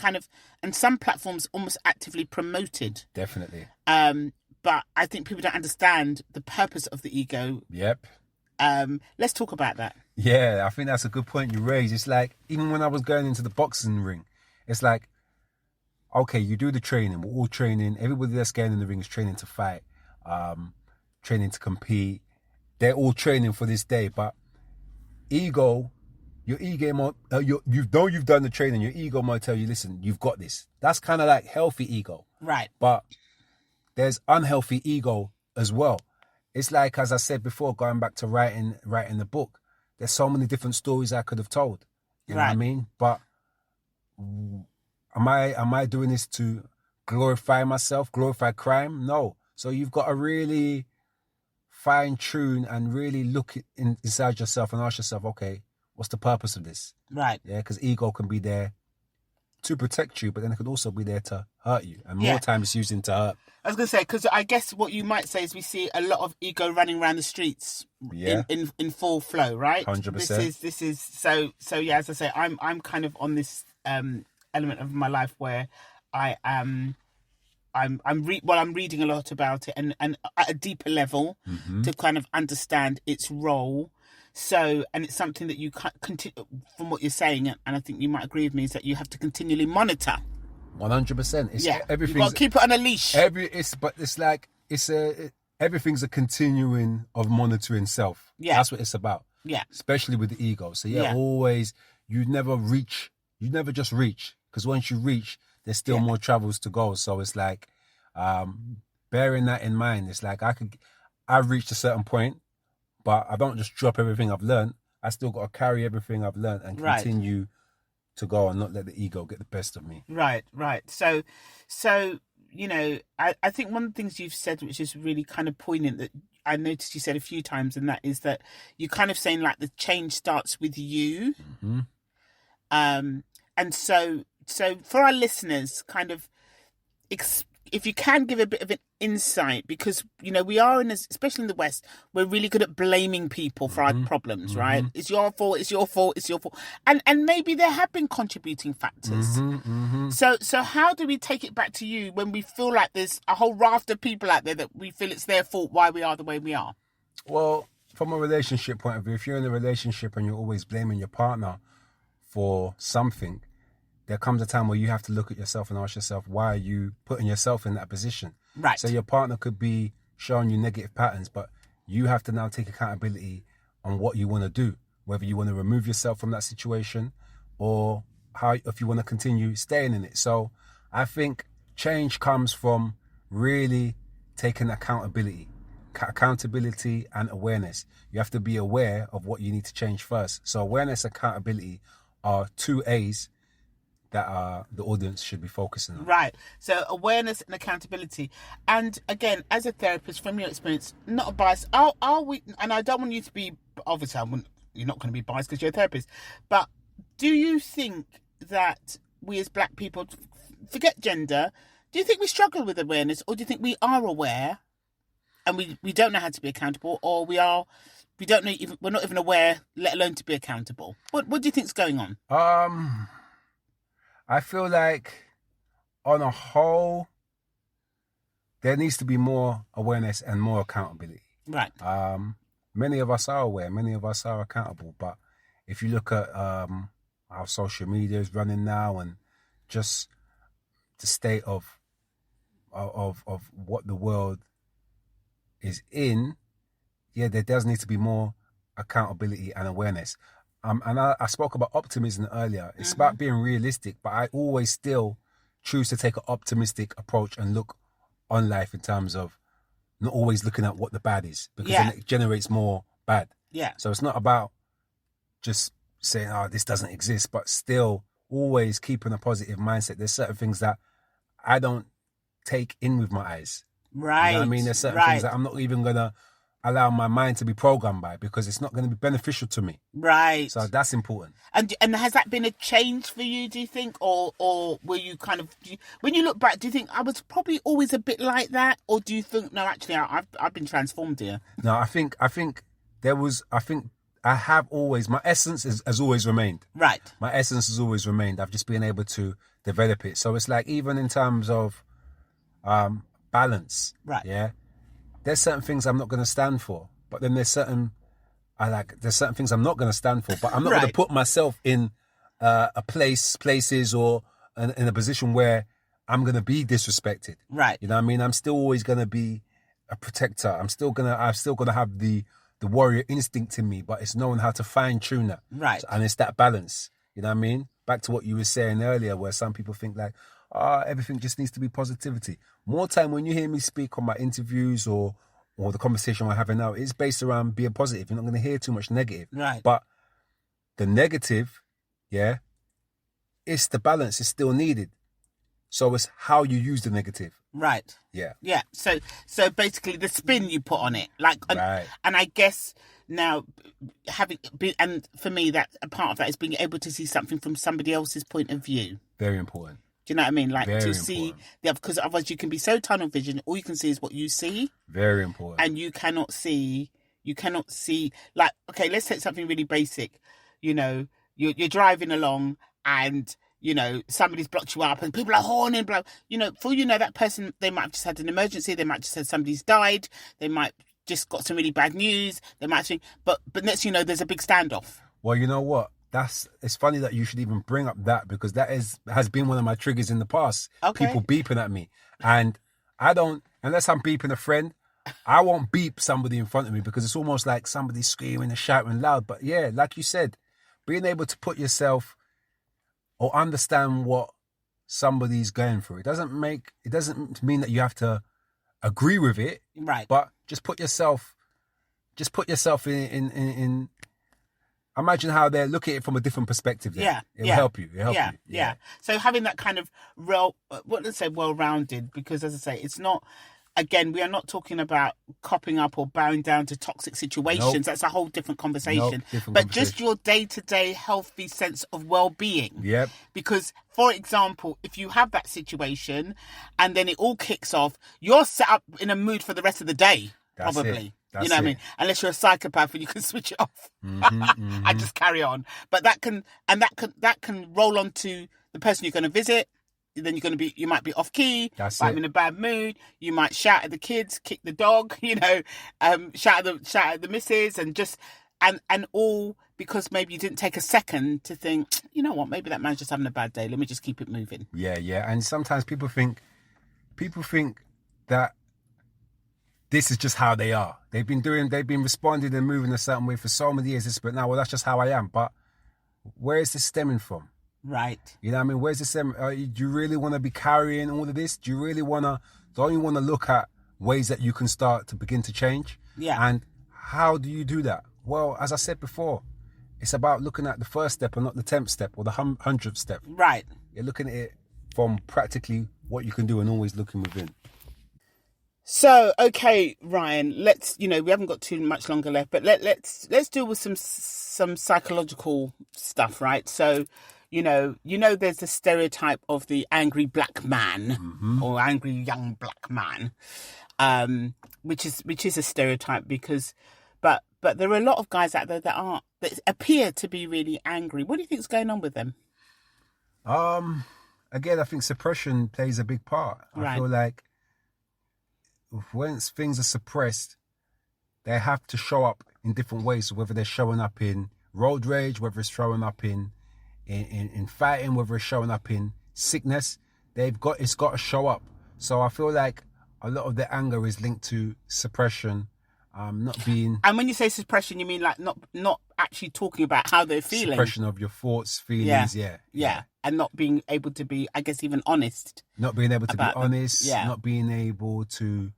[SPEAKER 1] and some platforms almost actively promoted.
[SPEAKER 2] Definitely.
[SPEAKER 1] But I think people don't understand the purpose of the ego.
[SPEAKER 2] Yep.
[SPEAKER 1] Let's talk about that.
[SPEAKER 2] Yeah, I think that's a good point you raised. It's like, even when I was going into the boxing ring, it's like, okay, you do the training, we're all training, everybody that's getting in the ring is training to fight, training to compete. They're all training for this day, but ego, your ego you've done the training, your ego might tell you, listen, you've got this. That's kind of like healthy ego.
[SPEAKER 1] Right.
[SPEAKER 2] But there's unhealthy ego as well. It's like, as I said before, going back to writing the book, there's so many different stories I could have told. You know what I mean? But am I doing this to glorify myself, glorify crime? No. So you've got to really fine tune and really look inside yourself and ask yourself, okay, what's the purpose of this?
[SPEAKER 1] Right.
[SPEAKER 2] Yeah, because ego can be there to protect you, but then it could also be there to hurt you. And more time it's using to hurt.
[SPEAKER 1] I was going to say, because I guess what you might say is we see a lot of ego running around the streets in full flow, right?
[SPEAKER 2] 100%.
[SPEAKER 1] This is so yeah, as I say, I'm kind of on this element of my life where I'm reading a lot about it and at a deeper level to kind of understand its role. So, and it's something that you continue, from what you're saying, and I think you might agree with me, is that you have to continually monitor.
[SPEAKER 2] 100%. It's everything's,
[SPEAKER 1] you've got to keep it on a leash.
[SPEAKER 2] Everything's a continuing of monitoring self. Yeah, that's what it's about.
[SPEAKER 1] Yeah,
[SPEAKER 2] especially with the ego. So always, you never just reach, because once you reach, there's still more travels to go. So it's like, bearing that in mind, it's like I've reached a certain point, but I don't just drop everything I've learned. I still got to carry everything I've learned and continue to go and not let the ego get the best of me. Right.
[SPEAKER 1] So, you know, I think one of the things you've said, which is really kind of poignant, that I noticed you said a few times, and that is that you're kind of saying like the change starts with you. And so for our listeners, kind of, if you can give a bit of an insight, because, you know, we are especially in the West, we're really good at blaming people for our problems, right? It's your fault. And maybe there have been contributing factors. So how do we take it back to you when we feel like there's a whole raft of people out there that we feel it's their fault why we are the way we are?
[SPEAKER 2] Well, from a relationship point of view, if you're in a relationship and you're always blaming your partner for something, there comes a time where you have to look at yourself and ask yourself, why are you putting yourself in that position?
[SPEAKER 1] Right.
[SPEAKER 2] So your partner could be showing you negative patterns, but you have to now take accountability on what you want to do, whether you want to remove yourself from that situation or if you want to continue staying in it. So I think change comes from really taking accountability and awareness. You have to be aware of what you need to change first. So awareness, accountability are 2 A's that the audience should be focusing on. Right.
[SPEAKER 1] So awareness and accountability. And again, as a therapist, from your experience, not a bias, are we, and I don't want you to be, obviously you're not going to be biased because you're a therapist, but do you think that we as black people, forget gender, do you think we struggle with awareness, or do you think we are aware and we don't know how to be accountable, or we're not even aware, let alone to be accountable? What do you think's going on?
[SPEAKER 2] I feel like, on a whole, there needs to be more awareness and more accountability.
[SPEAKER 1] Right.
[SPEAKER 2] Many of us are aware, many of us are accountable, but if you look at how social media is running now and just the state of what the world is in, there does need to be more accountability and awareness. And I spoke about optimism earlier. It's about being realistic, but I always still choose to take an optimistic approach and look on life in terms of not always looking at what the bad is, because then it generates more bad.
[SPEAKER 1] Yeah.
[SPEAKER 2] So it's not about just saying, this doesn't exist, but still always keeping a positive mindset. There's certain things that I don't take in with my eyes.
[SPEAKER 1] Right.
[SPEAKER 2] You know what I mean? There's certain things that I'm not even going to allow my mind to be programmed by, because it's not going to be beneficial to me.
[SPEAKER 1] Right.
[SPEAKER 2] So that's important.
[SPEAKER 1] And has that been a change for you, do you think? Or were you kind of, when you look back, do you think I was probably always a bit like that? Or do you think, no, actually, I've been transformed here?
[SPEAKER 2] No, I think I have always, my essence has always remained.
[SPEAKER 1] Right.
[SPEAKER 2] My essence has always remained. I've just been able to develop it. So it's like, even in terms of balance.
[SPEAKER 1] Right.
[SPEAKER 2] Yeah. There's certain things I'm not going to stand for, but then there's certain things I'm not going to stand for, but I'm not going to put myself in places or in a position where I'm going to be disrespected.
[SPEAKER 1] Right.
[SPEAKER 2] You know what I mean? I'm still always going to be a protector. I'm still going to have the the warrior instinct in me, but it's knowing how to fine tune that.
[SPEAKER 1] Right.
[SPEAKER 2] And it's that balance. You know what I mean? Back to what you were saying earlier, where some people think like, everything just needs to be positivity. More time when you hear me speak on my interviews or the conversation we're having now, it's based around being positive. You're not going to hear too much negative.
[SPEAKER 1] Right.
[SPEAKER 2] But the negative, it's the balance. It's still needed. So it's how you use the negative.
[SPEAKER 1] Right.
[SPEAKER 2] Yeah.
[SPEAKER 1] Yeah. So basically the spin you put on it, like,
[SPEAKER 2] Right.
[SPEAKER 1] and I guess now having been, and for me, that a part of that is being able to see something from somebody else's point of view.
[SPEAKER 2] Very important.
[SPEAKER 1] Do you know what I mean? Like
[SPEAKER 2] Very
[SPEAKER 1] to
[SPEAKER 2] important.
[SPEAKER 1] see the other, because otherwise you can be so tunnel vision. All you can see is what you see.
[SPEAKER 2] Very important.
[SPEAKER 1] And you cannot see, like, okay, let's take something really basic. You know, you're driving along and, you know, somebody's blocked you up and people are horning, blah. You know, for you know, that person, they might have just had an emergency. They might just have somebody's died. They might just got some really bad news. They might actually, but next you know, there's a big standoff.
[SPEAKER 2] Well, you know what? It's funny that you should even bring up that, because that has been one of my triggers in the past.
[SPEAKER 1] Okay.
[SPEAKER 2] People beeping at me. And I don't, unless I'm beeping a friend, I won't beep somebody in front of me, because it's almost like somebody screaming and shouting loud. But yeah, like you said, being able to put yourself or understand what somebody's going through. It doesn't mean that you have to agree with it.
[SPEAKER 1] Right.
[SPEAKER 2] But just put yourself in imagine how they look at it from a different perspective. Then.
[SPEAKER 1] Yeah.
[SPEAKER 2] It'll help you.
[SPEAKER 1] Yeah. So having that kind of well-rounded, because as I say, it's not, again, we are not talking about copping up or bowing down to toxic situations.
[SPEAKER 2] Nope.
[SPEAKER 1] That's a whole different conversation.
[SPEAKER 2] But
[SPEAKER 1] just your day-to-day healthy sense of well-being.
[SPEAKER 2] Yep.
[SPEAKER 1] Because, for example, if you have that situation and then it all kicks off, you're set up in a mood for the rest of the day,
[SPEAKER 2] That's
[SPEAKER 1] probably.
[SPEAKER 2] it.
[SPEAKER 1] You know what I mean? Unless you're a psychopath and you can switch it off and just carry on. But that can roll on to the person you're going to visit. Then you might be off key.
[SPEAKER 2] That's
[SPEAKER 1] might
[SPEAKER 2] it.
[SPEAKER 1] be in a bad mood. You might shout at the kids, kick the dog. You know, shout at the missus, and just and all because maybe you didn't take a second to think. You know what? Maybe that man's just having a bad day. Let me just keep it moving.
[SPEAKER 2] Yeah. And sometimes people think that this is just how they are. They've been responding and moving a certain way for so many years. But now, well, that's just how I am. But where is this stemming from?
[SPEAKER 1] Right.
[SPEAKER 2] You know what I mean? Where's this? Do you really want to be carrying all of this? Don't you want to look at ways that you can start to begin to change?
[SPEAKER 1] Yeah.
[SPEAKER 2] And how do you do that? Well, as I said before, it's about looking at the first step and not the 10th step or the 100th step.
[SPEAKER 1] Right.
[SPEAKER 2] You're looking at it from practically what you can do and always looking within.
[SPEAKER 1] So, okay, Ryan, we haven't got too much longer left, but let's deal with some psychological stuff, right? So, you know, there's the stereotype of the angry black man or angry young black man, which is a stereotype but there are a lot of guys out there that appear to be really angry. What do you think is going on with them?
[SPEAKER 2] Again, I think suppression plays a big part.
[SPEAKER 1] Right.
[SPEAKER 2] I feel like once things are suppressed, they have to show up in different ways. So whether they're showing up in road rage, whether it's showing up in fighting, whether it's showing up in sickness, it's got to show up. So I feel like a lot of the anger is linked to suppression, not being.
[SPEAKER 1] And when you say suppression, you mean like not actually talking about how they're feeling.
[SPEAKER 2] Suppression of your thoughts, feelings,
[SPEAKER 1] yeah. And not being able to be, I guess, even honest.
[SPEAKER 2] Not being able to be honest,
[SPEAKER 1] not
[SPEAKER 2] being able to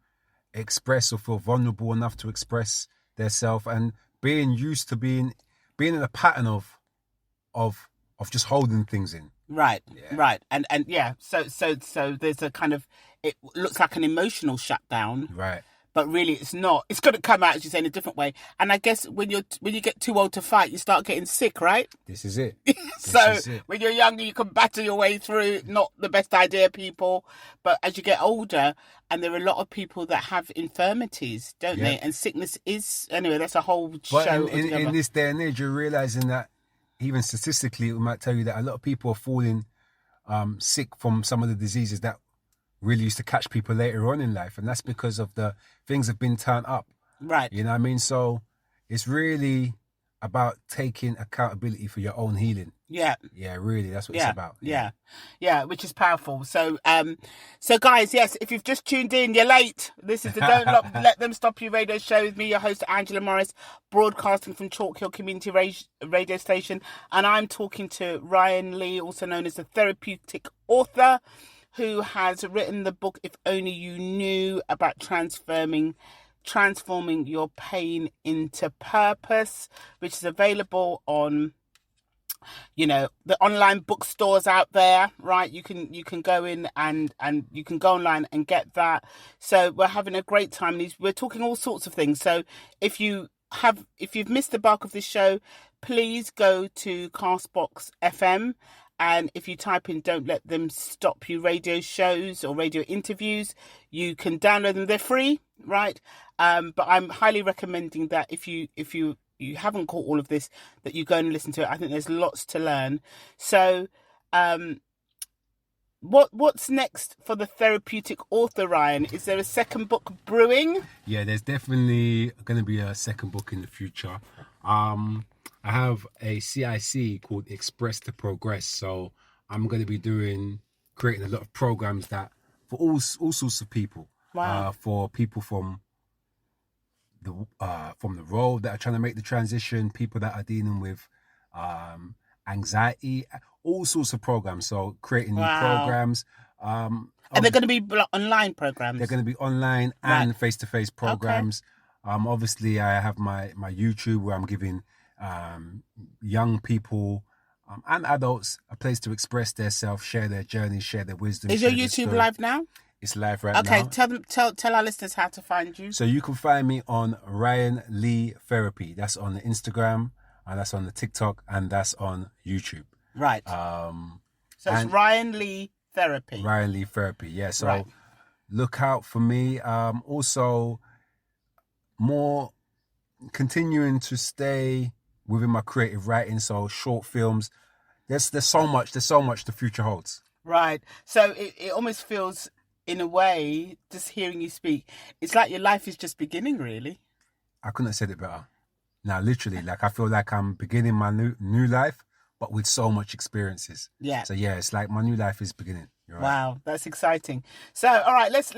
[SPEAKER 2] express or feel vulnerable enough to express themselves, and being used to being in a pattern of just holding things in.
[SPEAKER 1] Right. And yeah, so there's a kind of, it looks like an emotional shutdown.
[SPEAKER 2] Right.
[SPEAKER 1] But really it's not. It's going to come out, as you say, in a different way. And I guess when you get too old to fight, you start getting sick, right?
[SPEAKER 2] This is it.
[SPEAKER 1] When you're younger, you can battle your way through. Not the best idea, people. But as you get older, and there are a lot of people that have infirmities, don't they? And sickness is, anyway, that's a whole show.
[SPEAKER 2] But in this day and age, you're realising that even statistically, it might tell you that a lot of people are falling sick from some of the diseases that really used to catch people later on in life, and that's because of the things have been turned up.
[SPEAKER 1] Right.
[SPEAKER 2] You know what I mean? So it's really about taking accountability for your own healing.
[SPEAKER 1] Yeah.
[SPEAKER 2] Yeah, really, that's what it's about.
[SPEAKER 1] Yeah, which is powerful. So, guys, yes, if you've just tuned in, you're late. This is the Let Them Stop You radio show with me, your host, Angela Morris, broadcasting from Chalkhill Community Radio Station. And I'm talking to Ryan Lee, also known as the Therapeutic author, who has written the book, If Only You Knew, about transforming your pain into purpose, which is available on, the online bookstores out there, right? You can go in and you can go online and get that. So we're having a great time. We're talking all sorts of things. So if you've missed the bulk of this show, please go to Castbox FM. And if you type in Don't Let Them Stop You radio shows or radio interviews, you can download them. They're free, right? But I'm highly recommending that if you haven't caught all of this, that you go and listen to it. I think there's lots to learn. So what's next for the Therapeutic author, Ryan? Is there a second book brewing?
[SPEAKER 2] Yeah, there's definitely going to be a second book in the future. I have a CIC called Express to Progress. So I'm going to be creating a lot of programs that for all sorts of people.
[SPEAKER 1] Wow.
[SPEAKER 2] For people from the road that are trying to make the transition, people that are dealing with anxiety, all sorts of programs. So creating new programs.
[SPEAKER 1] And they're going to be online programs?
[SPEAKER 2] They're going to be online and face-to-face programs. Okay. Obviously, I have my YouTube where I'm giving young people and adults a place to express themselves, share their journey, share their wisdom.
[SPEAKER 1] Is your YouTube live now?
[SPEAKER 2] It's live right now.
[SPEAKER 1] Okay, tell our listeners how to find you.
[SPEAKER 2] So you can find me on Ryan Lee Therapy. That's on the Instagram, and that's on the TikTok, and that's on YouTube.
[SPEAKER 1] Right. So it's Ryan Lee Therapy.
[SPEAKER 2] Ryan Lee Therapy, yeah. So look out for me. Also, more continuing to stay within my creative writing. So short films. There's so much the future holds. Right.
[SPEAKER 1] So it almost feels, in a way, just hearing you speak, it's like your life is just beginning, really.
[SPEAKER 2] I couldn't have said it better. Now, literally, I feel like I'm beginning my new life, but with so much experiences.
[SPEAKER 1] Yeah.
[SPEAKER 2] So yeah, it's like my new life is beginning. You're right.
[SPEAKER 1] Wow, that's exciting. So, all right, let's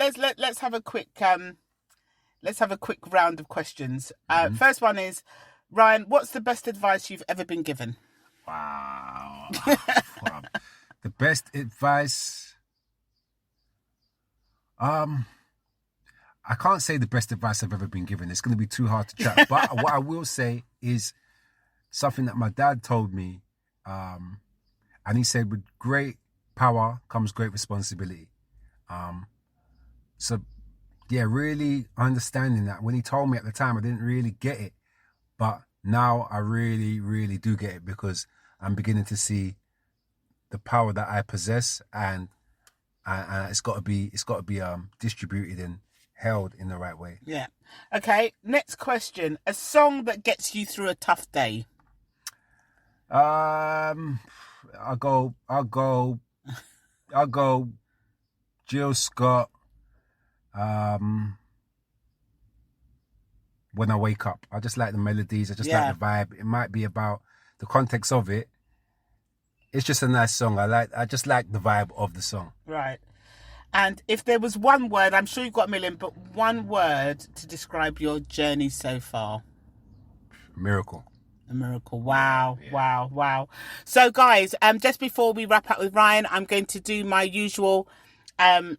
[SPEAKER 1] have a quick round of questions. First one is, Ryan, what's the best advice you've ever been given?
[SPEAKER 2] Wow. The best advice. I can't say the best advice I've ever been given. It's going to be too hard to chat. But what I will say is something that my dad told me. And he said, with great power comes great responsibility. So, yeah, really understanding that. When he told me at the time, I didn't really get it. But now I really, really do get it, because I'm beginning to see the power that I possess, and it's got to be distributed and held in the right way.
[SPEAKER 1] Yeah. Okay. Next question: a song that gets you through a tough day.
[SPEAKER 2] I'll go. Jill Scott. When I Wake Up. I just like the melodies. I just like the vibe. It might be about the context of it. It's just a nice song. I just like the vibe of the song.
[SPEAKER 1] Right. And if there was one word, I'm sure you've got a million, but one word to describe your journey so far.
[SPEAKER 2] Miracle.
[SPEAKER 1] A miracle. Wow. Yeah. Wow. So guys, just before we wrap up with Ryan, I'm going to do my usual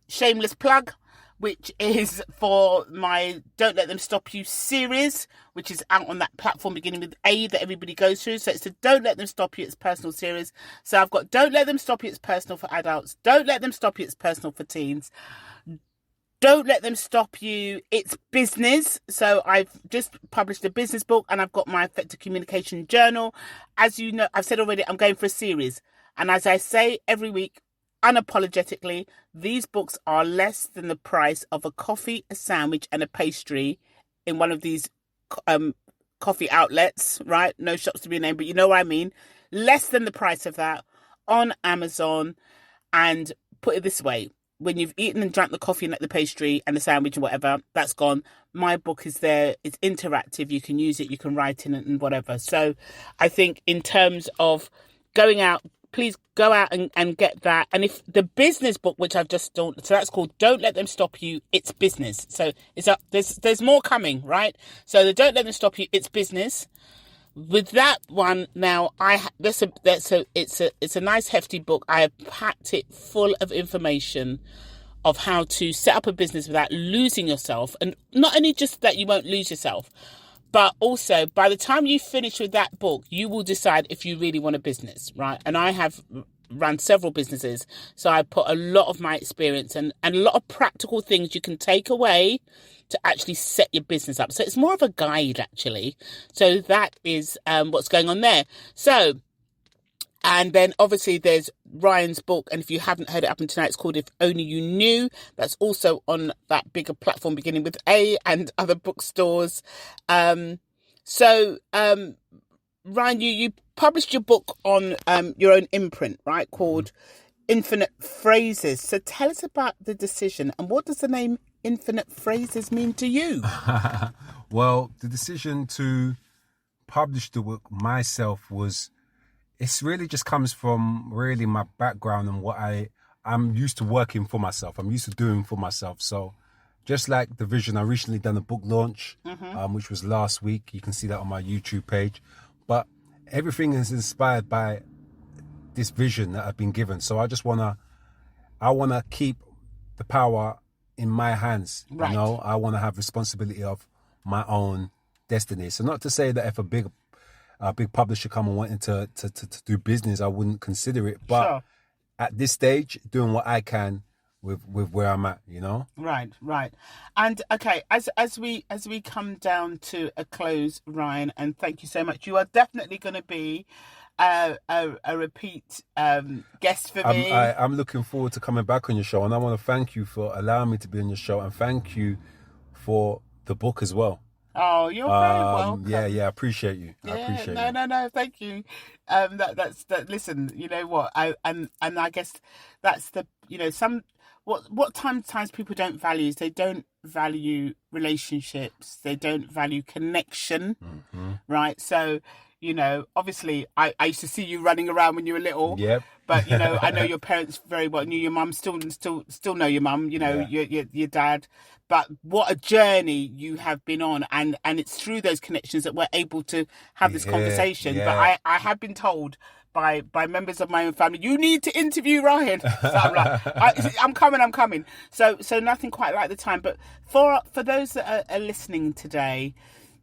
[SPEAKER 1] shameless plug, which is for my Don't Let Them Stop You series, which is out on that platform beginning with A that everybody goes through. So it's the Don't Let Them Stop You, It's Personal series. So I've got Don't Let Them Stop You, It's Personal for adults. Don't Let Them Stop You, It's Personal for teens. Don't Let Them Stop You, It's Business. So I've just published a business book, and I've got my Effective Communication Journal. As you know, I've said already, I'm going for a series. And as I say every week, unapologetically, these books are less than the price of a coffee, a sandwich, and a pastry in one of these coffee outlets, right? No shops to be named, but you know what I mean. Less than the price of that on Amazon. And put it this way, when you've eaten and drank the coffee and the pastry and the sandwich and whatever, that's gone. My book is there. It's interactive. You can use it. You can write in it and whatever. So I think in terms of going out, please go out and get that. And if the business book, which I've just done, so that's called Don't Let Them Stop You, It's Business. So there's more coming, right? So the Don't Let Them Stop You, It's Business. With that one now, it's a nice hefty book. I have packed it full of information of how to set up a business without losing yourself, and not only just that you won't lose yourself, but also by the time you finish with that book, you will decide if you really want a business, right? And I have run several businesses, so I put a lot of my experience and a lot of practical things you can take away to actually set your business up. So it's more of a guide, actually. So that is what's going on there. So, and then obviously there's Ryan's book, and if you haven't heard it up until tonight, it's called If Only You Knew. That's also on that bigger platform beginning with A and other bookstores. Ryan, you published your book on your own imprint, right, called Infinite Phrases. So tell us about the decision, and what does the name Infinite Phrases mean to you?
[SPEAKER 2] Well, the decision to publish the book myself it's really just comes from really my background and what I'm used to working for myself. I'm used to doing for myself. So just like the vision, I recently done a book launch, which was last week. You can see that on my YouTube page. But everything is inspired by this vision that I've been given. So I wanna keep the power in my hands.
[SPEAKER 1] Right.
[SPEAKER 2] You know, I want to have responsibility of my own destiny. So not to say that if a big publisher come and wanted to do business, I wouldn't consider it. But
[SPEAKER 1] Sure.
[SPEAKER 2] At this stage, doing what I can with where I'm at, you know. Right.
[SPEAKER 1] And okay, as we come down to a close, Ryan, and thank you so much. You are definitely going to be a repeat guest for me.
[SPEAKER 2] I'm looking forward to coming back on your show, and I want to thank you for allowing me to be on your show, and thank you for the book as well.
[SPEAKER 1] Oh, you're very welcome.
[SPEAKER 2] Yeah, I appreciate you.
[SPEAKER 1] Yeah,
[SPEAKER 2] I appreciate you.
[SPEAKER 1] No, thank you. That's listen, you know what? I guess that's the, you know, what times people don't value is they don't value relationships, they don't value connection, right? So, you know, obviously I used to see you running around when you were little.
[SPEAKER 2] Yep.
[SPEAKER 1] But, you know, I know your parents very well. Knew your mum, still know your mum, you know, your dad. But what a journey you have been on. And it's through those connections that we're able to have this conversation.
[SPEAKER 2] Yeah.
[SPEAKER 1] But I have been told by members of my own family, you need to interview Ryan. So I'm like, I'm coming. So nothing quite like the time. But for those that are listening today,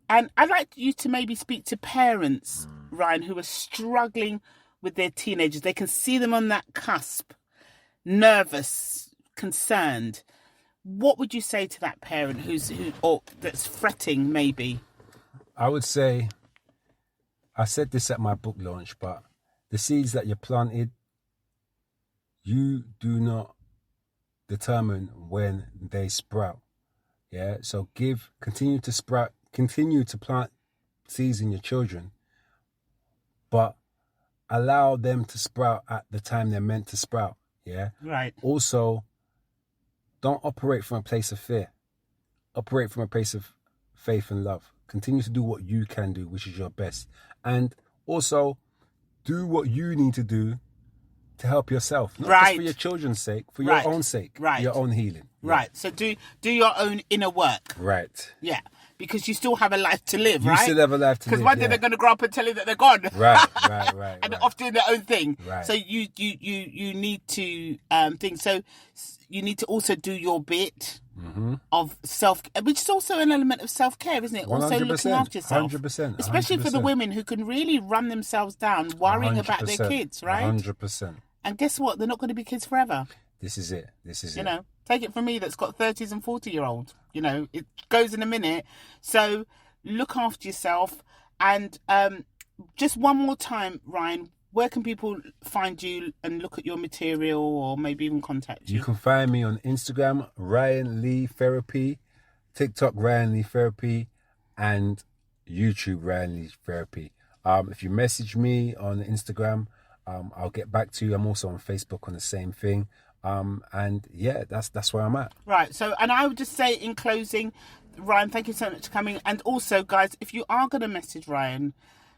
[SPEAKER 1] and I'd like you to maybe speak to parents, Ryan, who are struggling with their teenagers. They can see them on that cusp, nervous, concerned. What would you say to that parent or that's fretting maybe?
[SPEAKER 2] I would say, I said this at my book launch, but the seeds that you planted, you do not determine when they sprout. Yeah, so continue to plant seeds in your children, but allow them to sprout at the time they're meant to sprout. Yeah.
[SPEAKER 1] Right.
[SPEAKER 2] Also, don't operate from a place of fear. Operate from a place of faith and love. Continue to do what you can do, which is your best. And also, do what you need to do to help yourself. Not just for your children's sake, for your own sake. Right. Your own healing. Yeah.
[SPEAKER 1] Right. So do your own inner work.
[SPEAKER 2] Right.
[SPEAKER 1] Yeah. Because you still have a life to live, right?
[SPEAKER 2] You still have a life to live.
[SPEAKER 1] Because one day they're going to grow up and tell you that they're gone.
[SPEAKER 2] Right.
[SPEAKER 1] And they're off doing their own thing.
[SPEAKER 2] Right.
[SPEAKER 1] So you need to think. So you need to also do your bit of self, which is also an element of self-care, isn't it?
[SPEAKER 2] 100%,
[SPEAKER 1] also looking after yourself.
[SPEAKER 2] 100%.
[SPEAKER 1] Especially for the women who can really run themselves down worrying about their kids, right?
[SPEAKER 2] 100%.
[SPEAKER 1] And guess what? They're not going to be kids forever.
[SPEAKER 2] This is it.
[SPEAKER 1] You know, take it from me that's got 30s and 40-year-olds. You know, it goes in a minute. So look after yourself. And just one more time, Ryan, where can people find you and look at your material or maybe even contact you?
[SPEAKER 2] You can find me on Instagram, Ryan Lee Therapy, TikTok, Ryan Lee Therapy, and YouTube, Ryan Lee Therapy. If you message me on Instagram, I'll get back to you. I'm also on Facebook on the same thing. And yeah, that's where I'm at.
[SPEAKER 1] Right. So, and I would just say in closing, Ryan, thank you so much for coming. And also, guys, if you are going to message Ryan,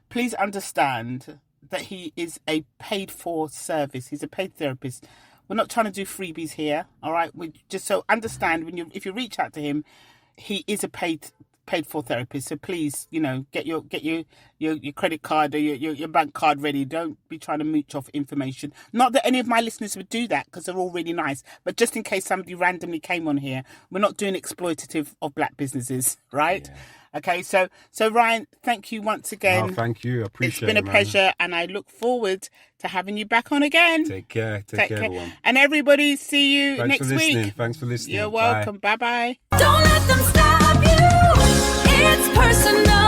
[SPEAKER 1] please understand that he is a paid for service. He's a paid therapist. We're not trying to do freebies here. All right. We just so understand if you reach out to him, he is a paid for therapist. So please, get your credit card or your bank card ready. Don't be trying to mooch off information. Not that any of my listeners would do that, because they're all really nice. But just in case somebody randomly came on here, we're not doing exploitative of black businesses, right? Yeah. Okay, so Ryan, thank you once again.
[SPEAKER 2] Oh, thank you. I appreciate it.
[SPEAKER 1] It's been a pleasure, and I look forward to having you back on again.
[SPEAKER 2] Take care. Take care, everyone.
[SPEAKER 1] And everybody, see you next week.
[SPEAKER 2] Thanks for listening.
[SPEAKER 1] You're welcome. Bye-bye.
[SPEAKER 3] Don't let them stop you. It's personal.